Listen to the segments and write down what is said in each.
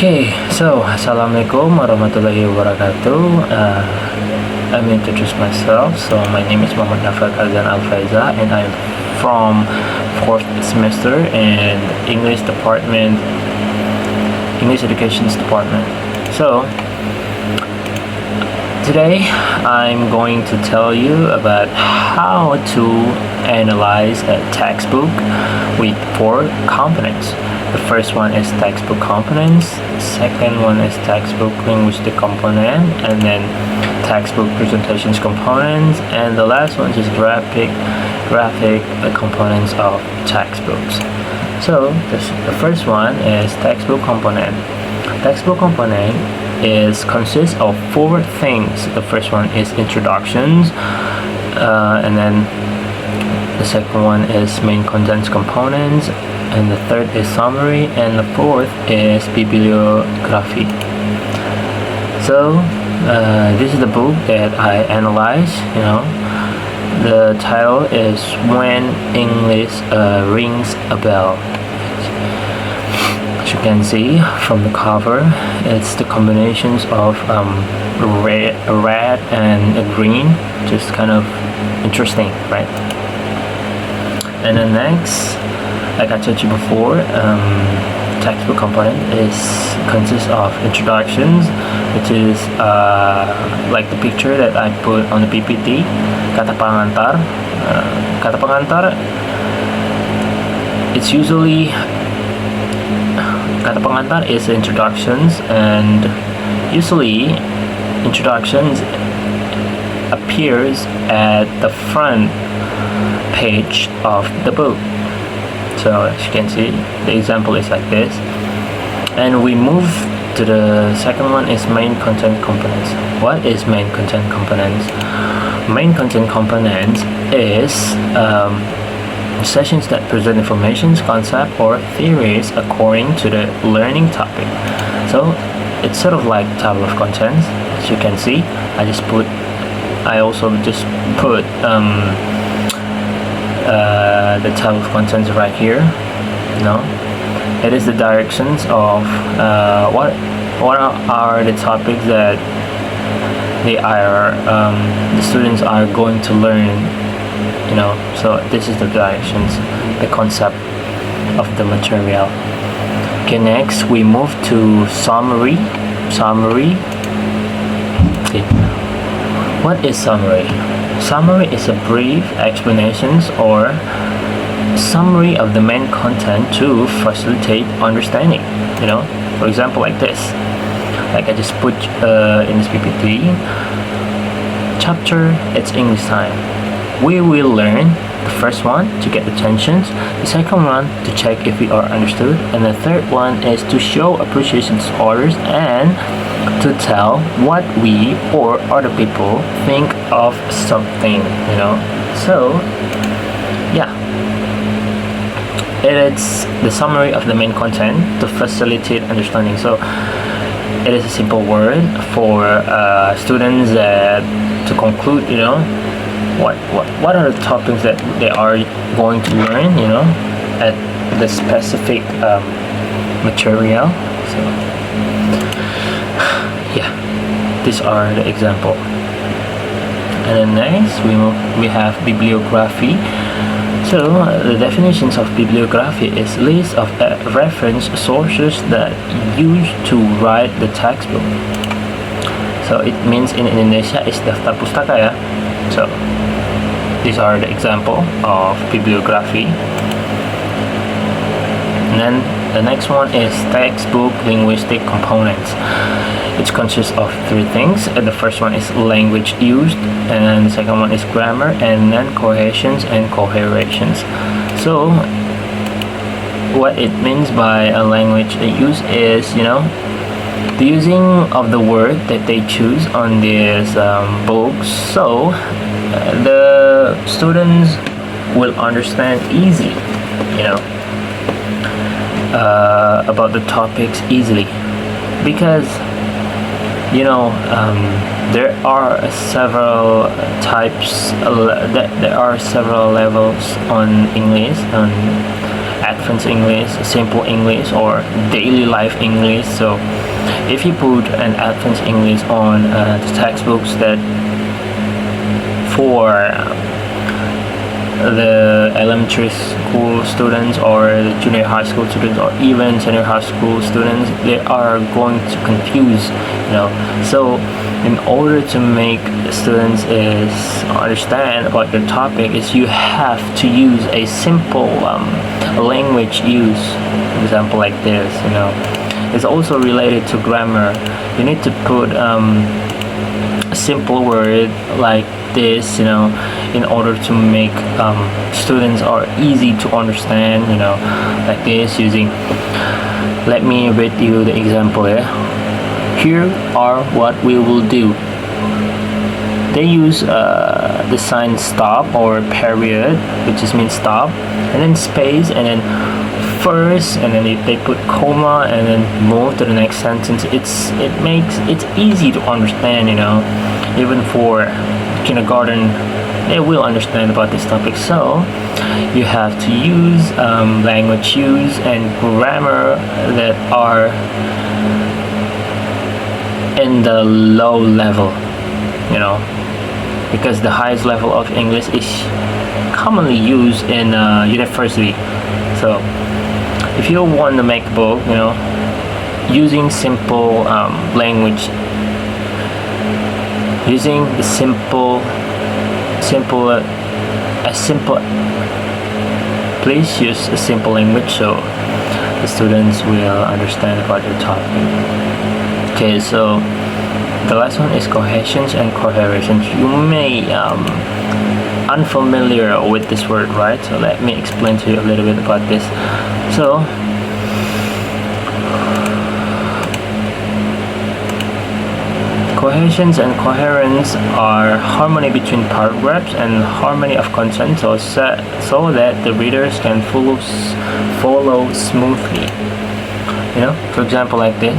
Okay, so Assalamualaikum warahmatullahi wabarakatuh. Let me introduce myself. So my name is Daffa Ghazan Alfaeza, and I'm from fourth semester in English department, English Educations department. So today I'm going to tell you about how to analyze a textbook with 4 components. The first one is textbook components, second one is textbook linguistic component, and then textbook presentations components, and the last one is graphic components of textbooks. So the first one is textbook component. Textbook component consists of 4 things. The first one is introductions, and then the second one is main contents components, and the third is summary, and the fourth is bibliography. So this is the book that I analyze. The title is When English Rings a Bell. As you can see from the cover, it's the combinations of red and green, just kind of interesting, right? And then next, like I told you before, textbook component consists of introductions, which is like the picture that I put on the PPT. Kata pengantar. Kata pengantar. Kata pengantar is introductions, and usually introductions appears at the front page of the book. So as you can see, the example is like this, and we move to the second one is main content components. What is main content components? Main content components is sessions that present information, concept, or theories according to the learning topic. So it's sort of like table of contents. As you can see, I also just put the table of contents right here. It is the directions of what are the topics that the students are going to learn. So this is the directions, the concept of the material. Okay, next we move to summary. Okay. What is summary? Summary is a brief explanations or summary of the main content to facilitate understanding. For example, like this. Like I just put in this PPT. Chapter, it's English time. We will learn the first one to get attention, the second one to check if we are understood, and the third one is to show appreciation to others and to tell what we or other people think of something. So yeah, it's the summary of the main content to facilitate understanding. So it is a simple word for students to conclude, what are the topics that they are going to learn, at the specific material. So yeah, these are the example. And then next we have bibliography. So the definitions of bibliography is list of reference sources that used to write the textbook. So it means in Indonesia is daftar pustaka ya. So these are the example of bibliography. And then the next one is textbook linguistic components. It consists of 3 things. The first one is language used, and the second one is grammar, and then cohesions and coherations. So what it means by a language used is, the using of the word that they choose on these books, so the students will understand easily, about the topics easily, because there are several types, there are several levels on English, advanced English, simple English, or daily life English. So if you put an advanced English on the textbooks that for the elementary school students or the junior high school students or even senior high school students, they are going to confuse, so in order to make students is understand about your topic is you have to use a simple language use. Example like this, it's also related to grammar. You need to put a simple word like this, in order to make students are easy to understand, like this using. Let me read you the example here. Here are what we will do. They use the sign stop or period, which just means stop, and then space, and then first, and then they put comma, and then move to the next sentence. It's easy to understand, even for kindergarten, they will understand about this topic. So you have to use language use and grammar that are in the low level, because the highest level of English is commonly used in university. So if you want to make a book, using simple language, using the simple, please use a simple language so the students will understand about your topic. Okay, so the last one is cohesions and cohesions. You may unfamiliar with this word, right? So let me explain to you a little bit about this. So cohesions and coherence are harmony between paragraphs and harmony of content, so that the readers can follow smoothly. For example, like this.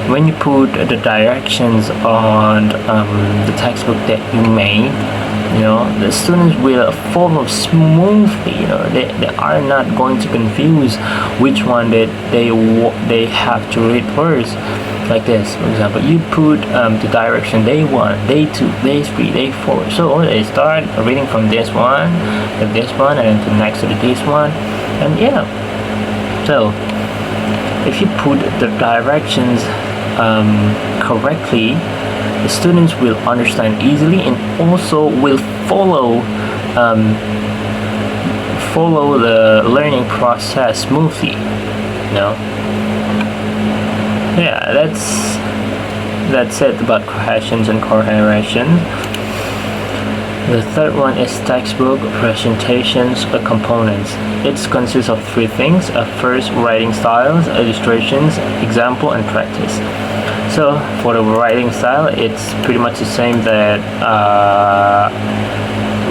When you put the directions on the textbook that you made, the students will follow smoothly. They are not going to confuse which one that they have to read first. Like this, for example, you put the direction day 1, day 2, day 3, day 4. So they start reading from this one, to this one, and then to next to this one, and yeah. So if you put the directions correctly, the students will understand easily and also will follow the learning process smoothly. Yeah, that's it about cohesions and cohesion. The third one is textbook presentations or components. It consists of 3 things. First, writing styles, illustrations, example, and practice. So for the writing style, it's pretty much the same that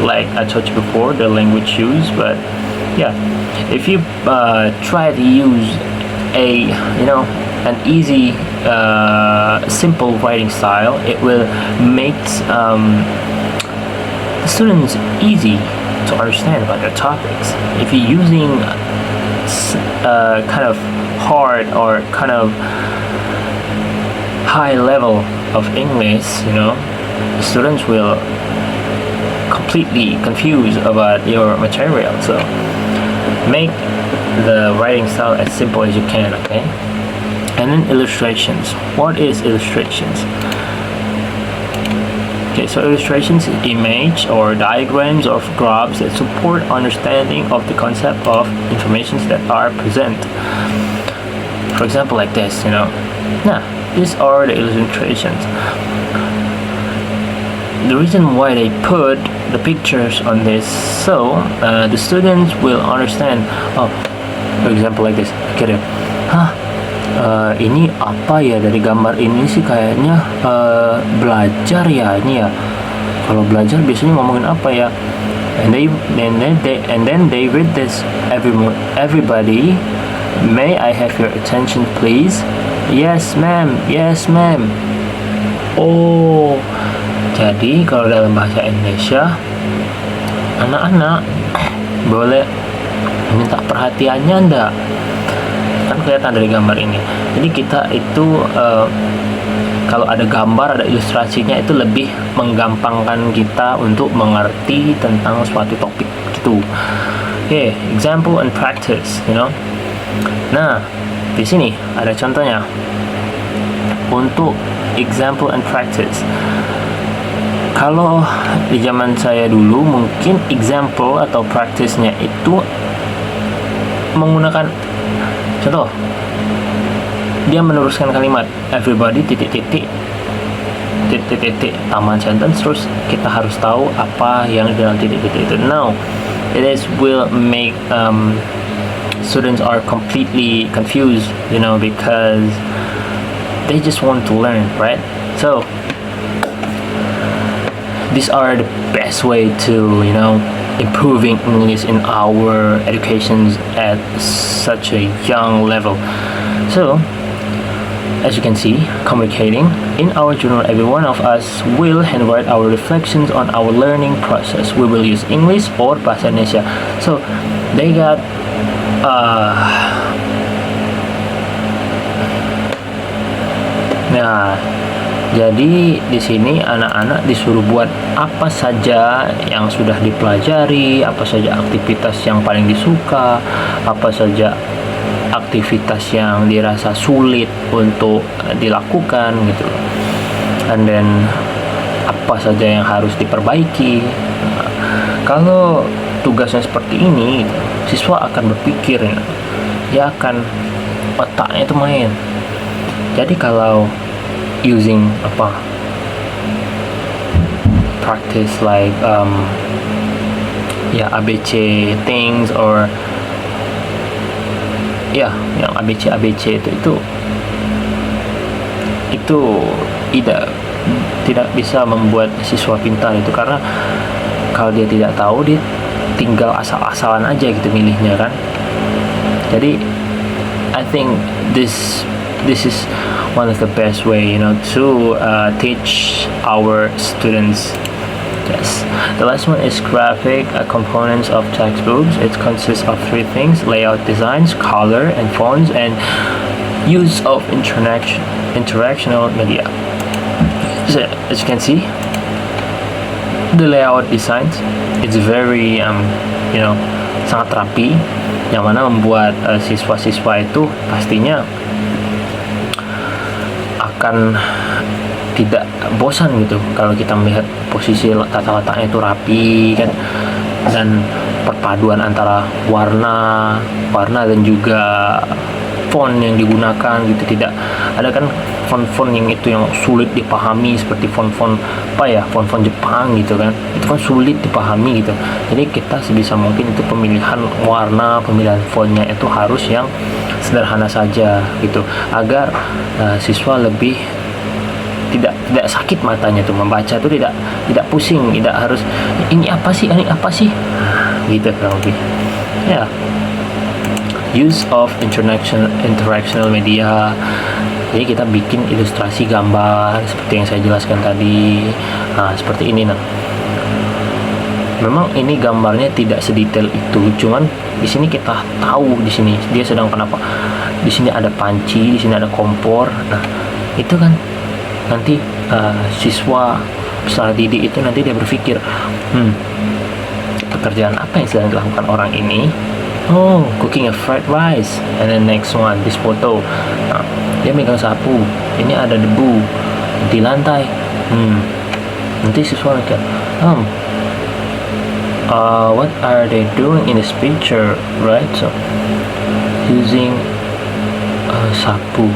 like I told you before, the language used. But yeah, if you try to use an easy simple writing style, it will make students easy to understand about their topics. If you're using kind of hard or kind of high level of English, students will completely confused about your material. So make the writing style as simple as you can, okay? And then illustrations. What is illustrations? Okay, so illustrations is image or diagrams of graphs that support understanding of the concept of information that are present. For example, like this, these are the illustrations. The reason why they put the pictures on this, so the students will understand. For example, like this. Okay, ini apa ya, dari gambar ini sih kayaknya belajar ya ini ya. Kalau belajar biasanya ngomongin apa ya? And then they read this. Everybody, may I have your attention, please? Yes, ma'am. Yes, ma'am. Oh, jadi kalau dalam bahasa Indonesia, anak-anak boleh minta perhatiannya enggak, kan kelihatan dari gambar ini. Jadi kita itu kalau ada gambar, ada ilustrasinya, itu lebih menggampangkan kita untuk mengerti tentang suatu topik gitu. Okay, example and practice, Nah, di sini ada contohnya. Untuk example and practice, kalau di zaman saya dulu mungkin example atau practice-nya itu menggunakan contoh. Dia meneruskan kalimat everybody titik-titik taman sentence, terus kita harus tahu apa yang dalam titik-titik itu. Now it will make students are completely confused, because they just want to learn, right? So these are the best way to improving English in our educations at such a young level. So as you can see, communicating in our journal, every one of us will handwrite our reflections on our learning process. We will use English or Bahasa Indonesia. So they got nah, jadi di sini anak-anak disuruh buat apa saja yang sudah dipelajari, apa saja aktivitas yang paling disuka, apa saja aktivitas yang dirasa sulit untuk dilakukan gitu, and then apa saja yang harus diperbaiki. Kalau tugasnya seperti ini, siswa akan berpikir, dia akan otaknya itu main. Jadi kalau using practice like ABC things or yang ABC itu tidak bisa membuat siswa pintar itu, karena kalau dia tidak tahu, dia tinggal asal-asalan aja gitu milihnya kan. Jadi I think this is one of the best way to teach our students. Yes. The last one is graphic components of textbooks. It consists of 3 things: layout, designs, color and fonts, and use of interactional media. So, as you can see, the layout designs, it's very sangat rapi, yang mana membuat siswa-siswa itu pastinya akan tidak bosan gitu kalau kita melihat posisi tata letaknya itu rapi kan, dan perpaduan antara warna dan juga font yang digunakan gitu. Tidak ada kan font-font yang sulit dipahami seperti font-font Jepang gitu kan, itu kan sulit dipahami gitu. Jadi kita sebisa mungkin itu pemilihan warna, pemilihan fontnya itu harus yang sederhana saja gitu, agar siswa lebih tidak sakit matanya tuh membaca tuh, tidak pusing, tidak harus ini apa sih gitu kurang lebih. Use of interactional media. Jadi kita bikin ilustrasi gambar seperti yang saya jelaskan tadi. Nah, seperti ini. Memang ini gambarnya tidak sedetail itu, cuman di sini kita tahu di sini dia sedang kenapa. Di sini ada panci, di sini ada kompor. Nah, itu kan nanti siswa peserta didik itu nanti dia berpikir, pekerjaan apa yang sedang dilakukan orang ini? Oh, cooking a fried rice. And then next one, this photo. Nah, dia megang sapu. Ini ada debu di lantai. Nanti siswa mikir, what are they doing in this picture, right? So, using sapu.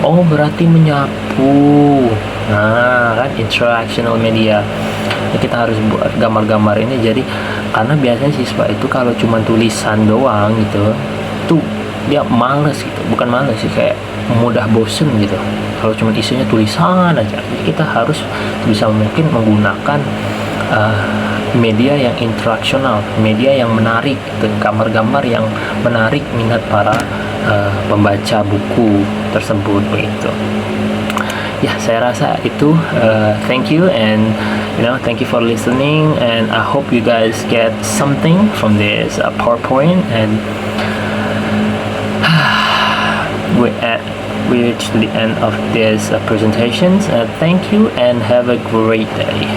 Oh, berarti menyapu. Nah, kan interactional media. Ya, kita harus buat gambar-gambar ini. Jadi karena biasanya siswa itu kalau cuma tulisan doang gitu, tuh dia males gitu. Bukan males sih, kayak mudah bosen gitu kalau cuma isinya tulisan aja. Jadi kita harus bisa mungkin menggunakan media yang interaksional, media yang menarik gitu, gambar-gambar yang menarik minat para pembaca buku tersebut begitu. Ya, saya rasa itu. Thank you, and thank you for listening, and I hope you guys get something from this PowerPoint. And we reached the end of this presentations. Thank you, and have a great day.